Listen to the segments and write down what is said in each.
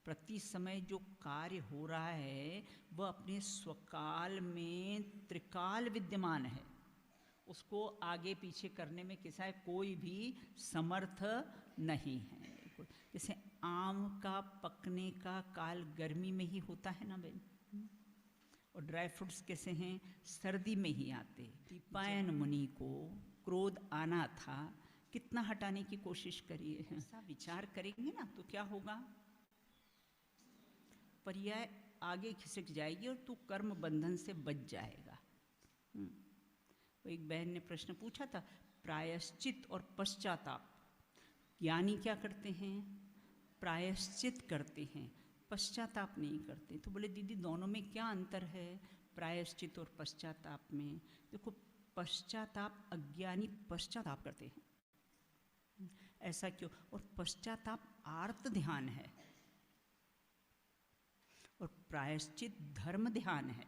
प्रति समय जो कार्य हो रहा है वह अपने स्वकाल में त्रिकाल विद्यमान है, उसको आगे पीछे करने में किसा है कोई भी समर्थ नहीं है। जैसे आम का पकने का काल गर्मी में ही होता है ना बहन, और ड्राई फ्रूट्स कैसे हैं सर्दी में ही आते। दीपायन मुनि को क्रोध आना था, कितना हटाने की कोशिश करिए, ऐसा विचार करेंगे ना तो क्या होगा, पर्याय आगे खिसक जाएगी और तू कर्म बंधन से बच जाएगा। एक बहन ने प्रश्न पूछा था, प्रायश्चित और पश्चाताप, ज्ञानी क्या करते हैं, प्रायश्चित करते हैं, पश्चाताप नहीं करते। तो बोले दीदी दोनों में क्या अंतर है प्रायश्चित और पश्चाताप में? देखो पश्चाताप अज्ञानी पश्चाताप करते हैं, ऐसा क्यों? और पश्चाताप आर्त ध्यान है और प्रायश्चित धर्म ध्यान है।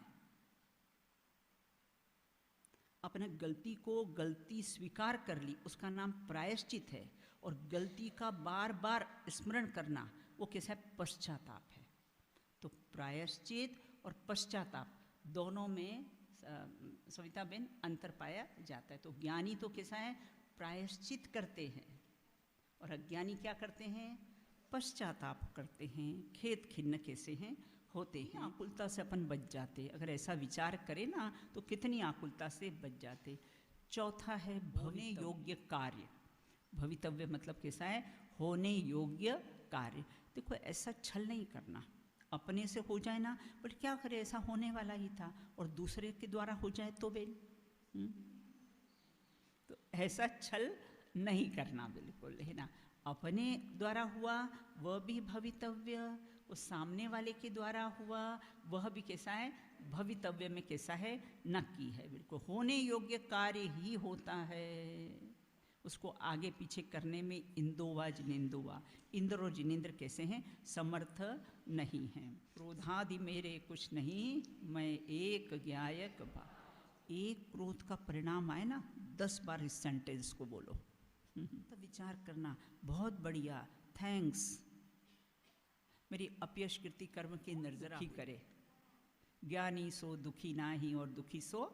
अपने गलती को गलती स्वीकार कर ली उसका नाम प्रायश्चित है, और गलती का बार बार स्मरण करना वो कैसा है, पश्चाताप है। तो प्रायश्चित और पश्चाताप दोनों में सविता बेन अंतर पाया जाता है। तो ज्ञानी तो कैसा है, प्रायश्चित करते हैं, और अज्ञानी क्या करते हैं, पश्चाताप करते हैं। खेद खिन्न कैसे हैं होते हैं, आकुलता से अपन बच जाते। अगर ऐसा विचार करें ना तो कितनी आकुलता से बच जाते। चौथा है होने योग्य कार्य। भवितव्य मतलब कैसा है, होने योग्य कार्य। देखो ऐसा छल नहीं करना, अपने से हो जाए ना, बट क्या करे ऐसा होने वाला ही था, और दूसरे के द्वारा हो जाए तो बेन, तो ऐसा छल नहीं करना बिल्कुल, है ना। अपने द्वारा हुआ वह भी भवितव्य, वो सामने वाले के द्वारा हुआ वह भी कैसा है, भवितव्य में कैसा है, नक्की है बिल्कुल। होने योग्य कार्य ही होता है, उसको आगे पीछे करने में इंदोवा जिनेंदोवा, इंद्र और जिनेंद्र कैसे हैं, समर्थ नहीं हैं। क्रोधादि मेरे कुछ नहीं, मैं एक ज्ञायक बा। एक क्रोध का परिणाम आए ना 10 बार इस सेंटेंस को बोलो, तो विचार करना बहुत बढ़िया, थैंक्स। मेरी अपयश कृति कर्म की निर्जरा ही करे। ज्ञानी सो दुखी ना ही, और दुखी सो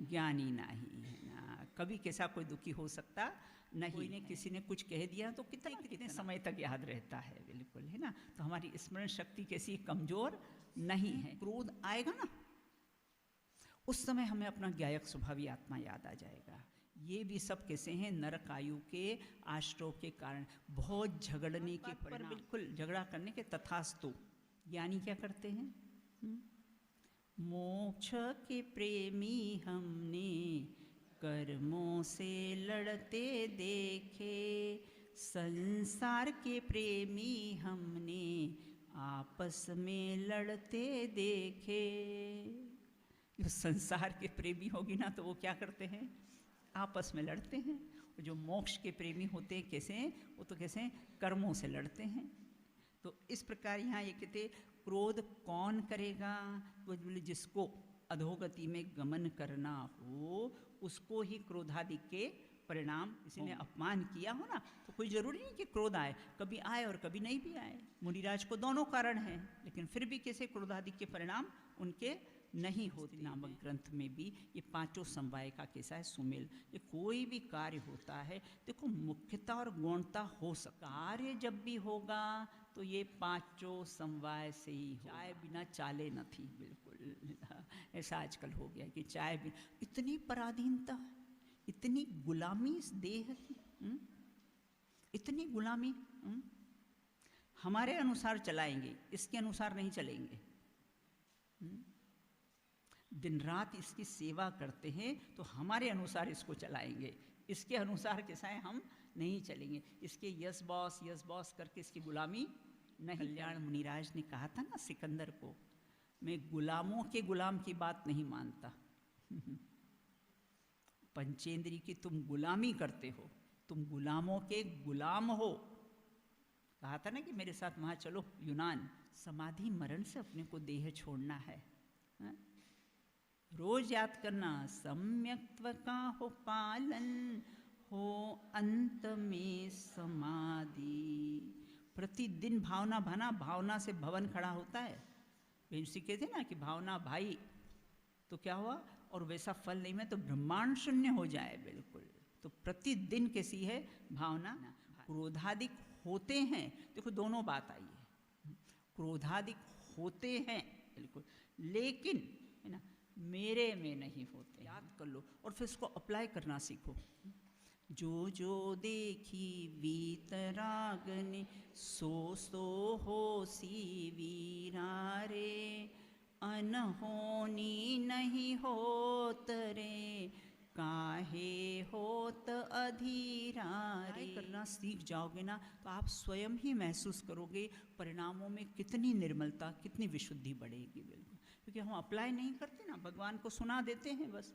ज्ञानी ना ही, है ना। कभी कैसा कोई दुखी हो सकता नहीं। कोई ने किसी ने कुछ कह दिया तो कितने समय तक याद रहता है बिल्कुल, है ना। तो हमारी स्मरण शक्ति कैसी कमजोर नहीं है। क्रोध आएगा ना उस समय हमें अपना ज्ञायक स्वभावी आत्मा याद आ जाएगा। ये भी सब कैसे हैं, नरक आयु के आश्रव के कारण, बहुत झगड़ने के पर बिल्कुल झगड़ा करने के तथास्तु। यानी क्या करते हैं, मोक्ष के प्रेमी हमने कर्मों से लड़ते देखे, संसार के प्रेमी हमने आपस में लड़ते देखे। जो संसार के प्रेमी होगी ना तो वो क्या करते हैं, आपस में लड़ते हैं। और जो मोक्ष के प्रेमी होते हैं कैसे हैं, वो तो कैसे हैं, कर्मों से लड़ते हैं। तो इस प्रकार यहाँ ये कहते क्रोध कौन करेगा, तो बोले जिसको अधोगति में गमन करना हो उसको ही क्रोधादि के परिणाम। किसी ने अपमान किया हो ना तो कोई जरूरी नहीं कि क्रोध आए, कभी आए और कभी नहीं भी आए। मुनिराज को दोनों कारण हैं, लेकिन फिर भी कैसे क्रोधादि के परिणाम उनके नहीं होते। नामक ग्रंथ में भी ये पांचों समवाय का कैसा है सुमेल। ये कोई भी कार्य होता है देखो मुख्यता और गौणता हो सकता, कार्य जब भी होगा तो ये पांचों समवाय से ही हो। चाय बिना चाले न थी, बिल्कुल ऐसा आजकल हो गया कि चाय बिना, इतनी पराधीनता, इतनी गुलामी इस देह की, इतनी गुलामी। हमारे अनुसार चलाएंगे, इसके अनुसार नहीं चलेंगे। दिन रात इसकी सेवा करते हैं तो हमारे अनुसार इसको चलाएंगे, इसके अनुसार कैसा है हम नहीं चलेंगे। इसके यस बॉस करके इसकी गुलामी नहीं। कल्याण मुनिराज ने कहा था ना सिकंदर को, मैं गुलामों के गुलाम की बात नहीं मानता। पंचेंद्री की तुम गुलामी करते हो, तुम गुलामों के गुलाम हो। कहा था ना कि मेरे साथ वहाँ चलो यूनान, समाधि मरण से अपने को देह छोड़ना है। रोज याद करना, सम्यक्त्व का हो पालन, हो अंत में समाधि। प्रतिदिन भावना बना, भावना से भवन खड़ा होता है। बेंसी कहते ना कि भावना भाई, तो क्या हुआ, और वैसा फल नहीं में तो ब्रह्मांड शून्य हो जाए बिल्कुल। तो प्रतिदिन कैसी है भावना। क्रोधादिक होते हैं, देखो दोनों बात आई है, क्रोधादिक होते हैं बिल्कुल, लेकिन है ना मेरे में नहीं होते। याद कर लो और फिर इसको अप्लाई करना सीखो। जो जो देखी वीतरागनि, सो सो होसी वीरा रे, अनहोनी नहीं होत रे, काहे होत अधीरा रे। करना सीख जाओगे ना तो आप स्वयं ही महसूस करोगे परिणामों में कितनी निर्मलता, कितनी विशुद्धि बढ़ेगी बिल्कुल। क्योंकि हम अप्लाई नहीं करते ना, भगवान को सुना देते हैं बस।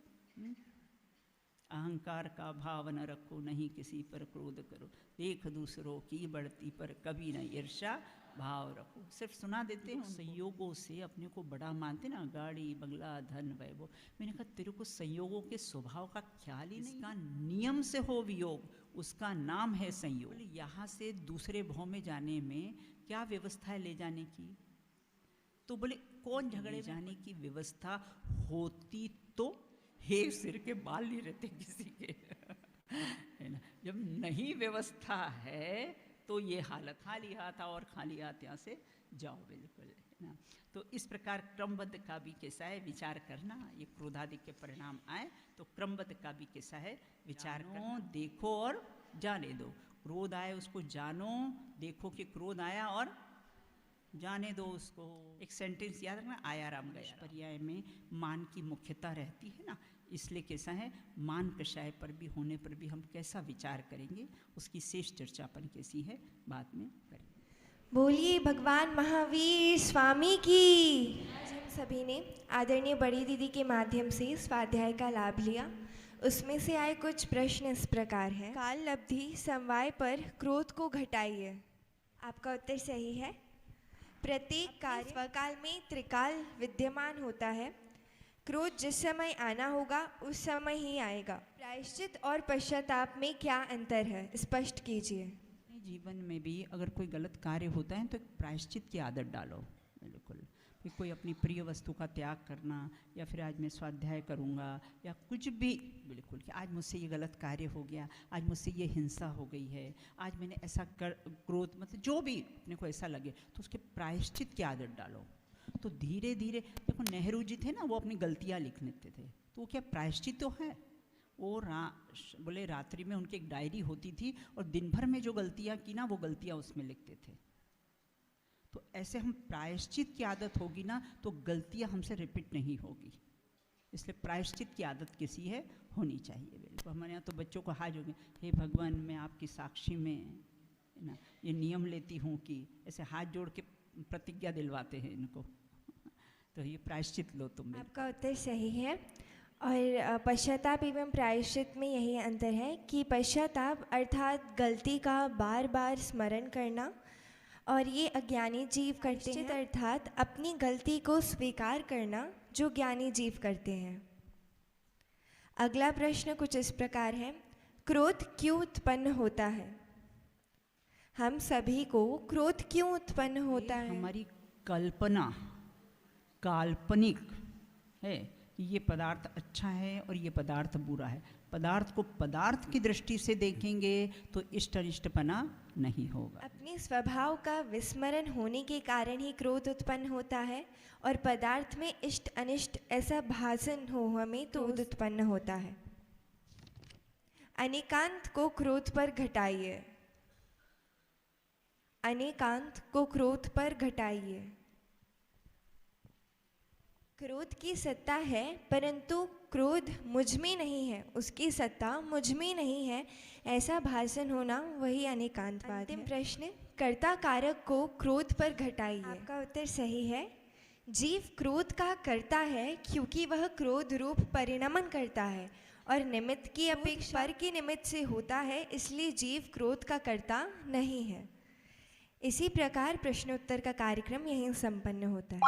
अहंकार का भाव न रखो, नहीं किसी पर क्रोध करो, देख दूसरों की बढ़ती पर कभी न ईर्ष्या भाव रखो, सिर्फ सुना देते हैं। संयोगों से अपने को बड़ा मानते ना, गाड़ी बंगला धन वैभव। मैंने कहा तेरे को संयोगों के स्वभाव का ख्याल ही नहीं। इसका नियम से हो वियोग, उसका नाम है संयोग। यहाँ से दूसरे भाव में जाने में क्या व्यवस्था है ले जाने की? तो बोले कौन झगड़े जाने की व्यवस्था होती तो हे सिर के बाल नहीं रहते किसी के है ना। जब नहीं व्यवस्था है तो ये हालत, खाली हाथ आओ और खाली हाथ यहाँ से जाओ बिल्कुल, है ना। तो इस प्रकार क्रमबद्ध का भी कैसा है विचार करना। ये क्रोधादि के परिणाम आए तो क्रमबद्ध का भी कैसा है विचार करो, देखो और जाने दो। क्रोध आए उसको जानो, देखो कि क्रोध आया और जाने दो उसको। एक सेंटेंस याद रखना, आया राम गया। पर्याय में मान की मुख्यता रहती है ना, इसलिए कैसा है मान कषाय पर भी होने पर भी हम कैसा विचार करेंगे, उसकी शेष चर्चा अपन कैसी है बाद में करेंगे। बोलिए भगवान महावीर स्वामी की। आज हम सभी ने आदरणीय बड़ी दीदी के माध्यम से स्वाध्याय का लाभ लिया। उसमें से आए कुछ प्रश्न इस प्रकार हैं। काल लब्धि समवाय पर क्रोध को घटाइए। आपका उत्तर सही है। प्रत्येक कार्य स्वकाल में त्रिकाल विद्यमान होता है। क्रोध जिस समय आना होगा उस समय ही आएगा। प्रायश्चित और पश्चाताप में क्या अंतर है, स्पष्ट कीजिए। जीवन में भी अगर कोई गलत कार्य होता है तो एक प्रायश्चित की आदत डालो बिल्कुल। फिर कोई अपनी प्रिय वस्तु का त्याग करना, या फिर आज मैं स्वाध्याय करूँगा, या कुछ भी बिल्कुल कि आज मुझसे ये गलत कार्य हो गया, आज मुझसे ये हिंसा हो गई है, आज मैंने ऐसा क्रोध, मतलब जो भी अपने को ऐसा लगे तो उसके प्रायश्चित की आदत डालो। तो धीरे धीरे देखो नेहरू जी थे ना, वो अपनी गलतियाँ लिख लेते थे, तो वो क्या प्रायश्चित तो है। वो बोले रात्रि में उनकी एक डायरी होती थी और दिन भर में जो गलतियाँ की ना वो गलतियाँ उसमें लिखते थे। तो ऐसे हम प्रायश्चित की आदत होगी ना तो गलतियाँ हमसे रिपीट नहीं होगी। इसलिए प्रायश्चित की आदत किसी है होनी चाहिए बिल्कुल। हमारे यहाँ तो बच्चों को हाज हो गए, हे भगवान मैं आपकी साक्षी में है ना ये नियम लेती हूँ कि ऐसे हाथ जोड़ के प्रतिज्ञा दिलवाते हैं इनको तो ये प्रायश्चित लो तुम। आपका उत्तर सही है। और पश्चाताप एवं प्रायश्चित में यही अंतर है कि पश्चाताप अर्थात गलती का बार बार स्मरण करना, और ये अज्ञानी जीव करते हैं, अर्थात अपनी गलती को स्वीकार करना जो ज्ञानी जीव करते हैं। अगला प्रश्न कुछ इस प्रकार है, क्रोध क्यों उत्पन्न होता है? हम सभी को क्रोध क्यों उत्पन्न होता है? हमारी कल्पना काल्पनिक है कि ये पदार्थ अच्छा है और ये पदार्थ बुरा है। पदार्थ को पदार्थ की दृष्टि से देखेंगे तो इष्ट अनिष्टपना नहीं होगा। अपने स्वभाव का विस्मरण होने के कारण ही क्रोध उत्पन्न होता है, और पदार्थ में इष्ट अनिष्ट ऐसा भासन हो हमें तो क्रोध उत्पन्न होता है। अनेकांत को क्रोध पर घटाइए। अनेकांत को क्रोध पर घटाइए। क्रोध की सत्ता है परंतु क्रोध मुझ में नहीं है, उसकी सत्ता मुझ में नहीं है, ऐसा भाषण होना वही अनेकांतवाद है। अंतिम प्रश्न, कर्ता कारक को क्रोध पर घटाइए। आपका उत्तर सही है। जीव क्रोध का कर्ता है क्योंकि वह क्रोध रूप परिणमन करता है और निमित्त की अपेक्षा पर के निमित्त से होता है, इसलिए जीव क्रोध का कर्ता नहीं है। इसी प्रकार प्रश्नोत्तर का कार्यक्रम यहीं संपन्न होता है।